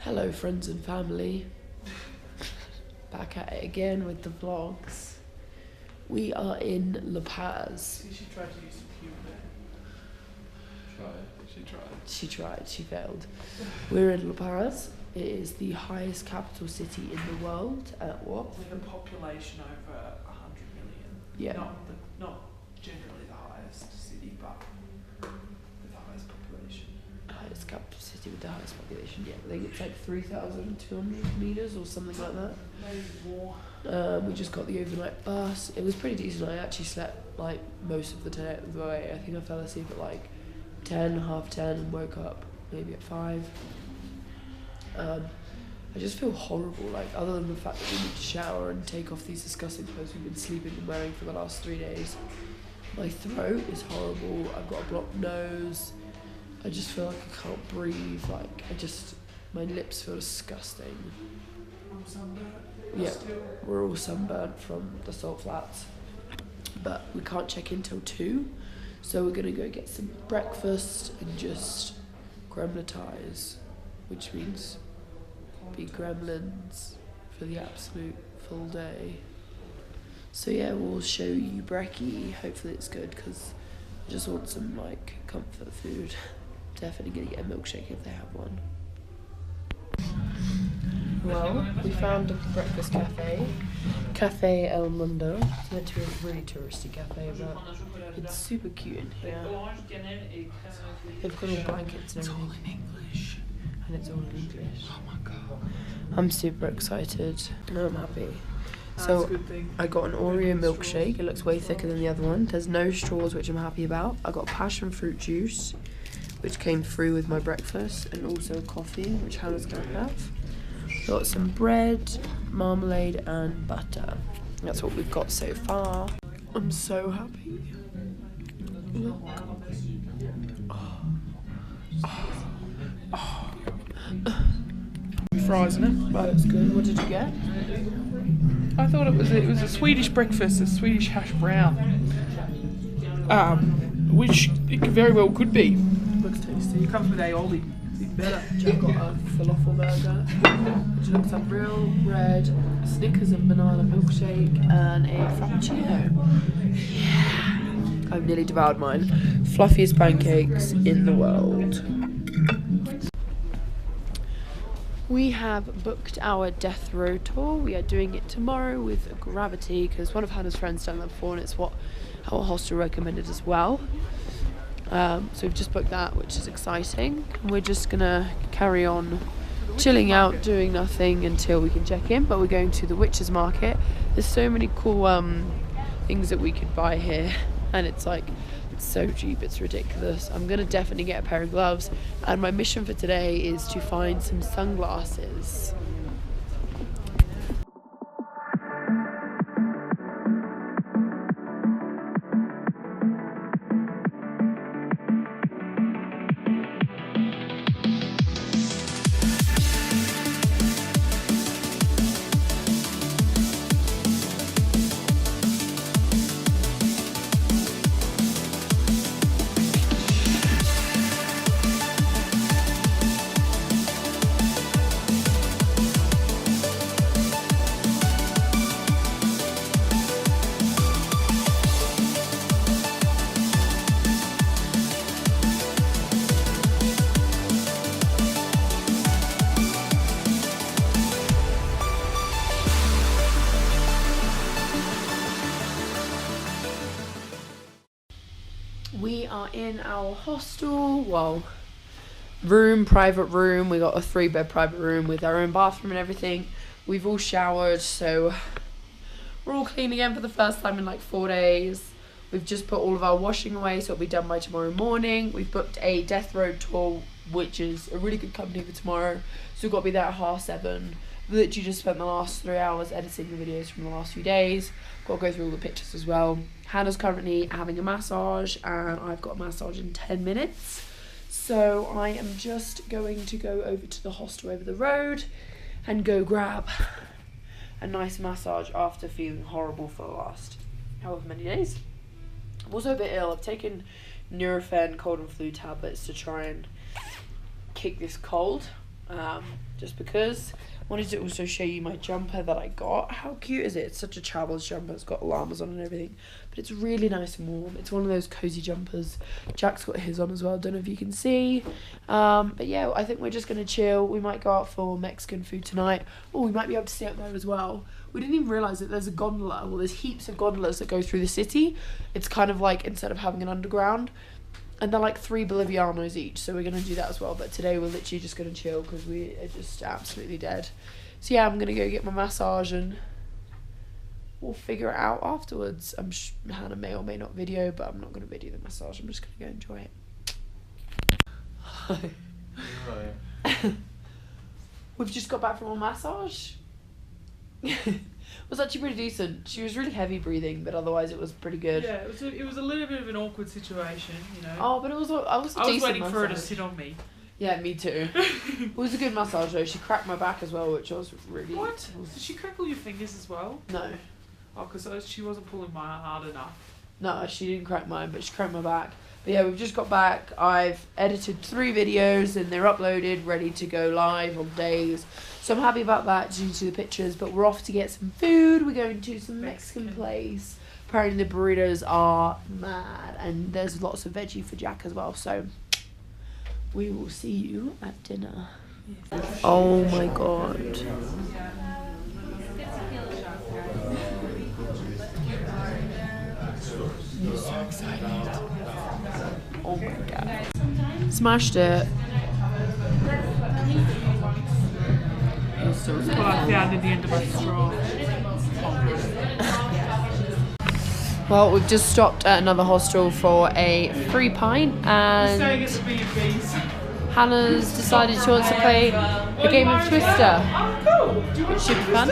Hello friends and family, back at it again with the vlogs. We are in La Paz. She tried to use some humour. She tried, she failed. We're in La Paz. It is the highest capital city in the world at what? With a population over 100 million. Yeah. Not generally the highest city, but with the highest population. Highest capital city with the highest population, yeah. I think it's like 3,200 meters or something like that. Maybe more. We just got the overnight bus. It was pretty decent. I actually slept like most of the way. I think I fell asleep at like 10, half 10 and woke up maybe at 5. I just feel horrible, like other than the fact that we need to shower and take off these disgusting clothes we've been sleeping and wearing for the last 3 days. My throat is horrible. I've got a blocked nose. I just feel like I can't breathe. Like my lips feel disgusting. I'm sunburnt. Yeah, we're all sunburnt from the salt flats, but we can't check in till 2, so we're gonna go get some breakfast and just gremlitize, which means be gremlins for the absolute full day. So yeah, we'll show you brekkie. Hopefully it's good because I just want some like comfort food. Definitely gonna get a milkshake if they have one. Well, we found a breakfast cafe, Cafe El Mundo. It's meant to be a really touristy cafe, but it's super cute in here. They've got all blankets and everything. It's all in English. And it's all in English. Oh my god. I'm super excited. No, I'm happy. So I got an Oreo milkshake. It looks way thicker than the other one. There's no straws, which I'm happy about. I got passion fruit juice, which came through with my breakfast, and also coffee, which Hannah's gonna have. Got some bread, marmalade and butter. That's what we've got so far. I'm so happy. Look. Fries in it. Right, it's good. What did you get? I thought it was a Swedish breakfast, a Swedish hash brown, which it very well could be. Looks tasty. It comes with aioli. Better. I've got a falafel burger, which looks like real bread, Snickers and banana milkshake, and a frappuccino. Yeah, I've nearly devoured mine. Fluffiest pancakes in the world. We have booked our death row tour. We are doing it tomorrow with Gravity because one of Hannah's friends done that before, and it's what our hostel recommended as well. So we've just booked that, which is exciting. We're just gonna carry on chilling out, doing nothing until we can check in, but we're going to the witches market. There's so many cool things that we could buy here, and it's so cheap, it's ridiculous. I'm gonna definitely get a pair of gloves, and my mission for today is to find some sunglasses. We are in our hostel, well, private room. We got a 3-bed private room with our own bathroom and everything. We've all showered, so we're all clean again for the first time in like 4 days. We've just put all of our washing away, so it'll be done by tomorrow morning. We've booked a death row tour, which is a really good company for tomorrow. So we've got to be there at 7:30. Literally just spent the last 3 hours editing the videos from the last few days. Got to go through all the pictures as well. Hannah's currently having a massage, and I've got a massage in 10 minutes. So I am just going to go over to the hostel over the road and go grab a nice massage after feeling horrible for the last however many days. I'm also a bit ill. I've taken Nurofen cold and flu tablets to try and kick this cold. just because. I wanted to also show you my jumper that I got. How cute is it? It's such a traveller's jumper. It's got llamas on and everything. But it's really nice and warm. It's one of those cozy jumpers. Jack's got his on as well. Don't know if you can see. But yeah, I think we're just going to chill. We might go out for Mexican food tonight. Oh, we might be able to stay up there as well. We didn't even realise that there's a gondola. Well, there's heaps of gondolas that go through the city. It's kind of like, instead of having an underground. And they're like $3 Bolivianos each, so we're going to do that as well. But today we're literally just going to chill because we are just absolutely dead. So yeah, I'm going to go get my massage and we'll figure it out afterwards. Hannah may or may not video, but I'm not going to video the massage. I'm just going to go enjoy it. Hi. We've just got back from a massage. It was actually pretty decent. She was really heavy breathing, but otherwise it was pretty good. Yeah, it was a little bit of an awkward situation, you know. Oh, but I was waiting massage. for her to sit on me. Yeah, me too. It was a good massage though. She cracked my back as well, which was really... What? Did she crack all your fingers as well? No. Oh, because she wasn't pulling mine hard enough. No, she didn't crack mine, but she cracked my back. But yeah, we've just got back. I've edited 3 videos and they're uploaded, ready to go live on days. So I'm happy about that due to the pictures. But we're off to get some food. We're going to some Mexican place. Apparently the burritos are mad. And there's lots of veggie for Jack as well. So we will see you at dinner. Yes. Oh my god. I'm so excited. Oh my god. Smashed it. Well, I found in the end of my straw. Well, we've just stopped at another hostel for a free pint and Hannah's decided she wants to play a game of Twister. Oh, cool. Do you want Which should be fun.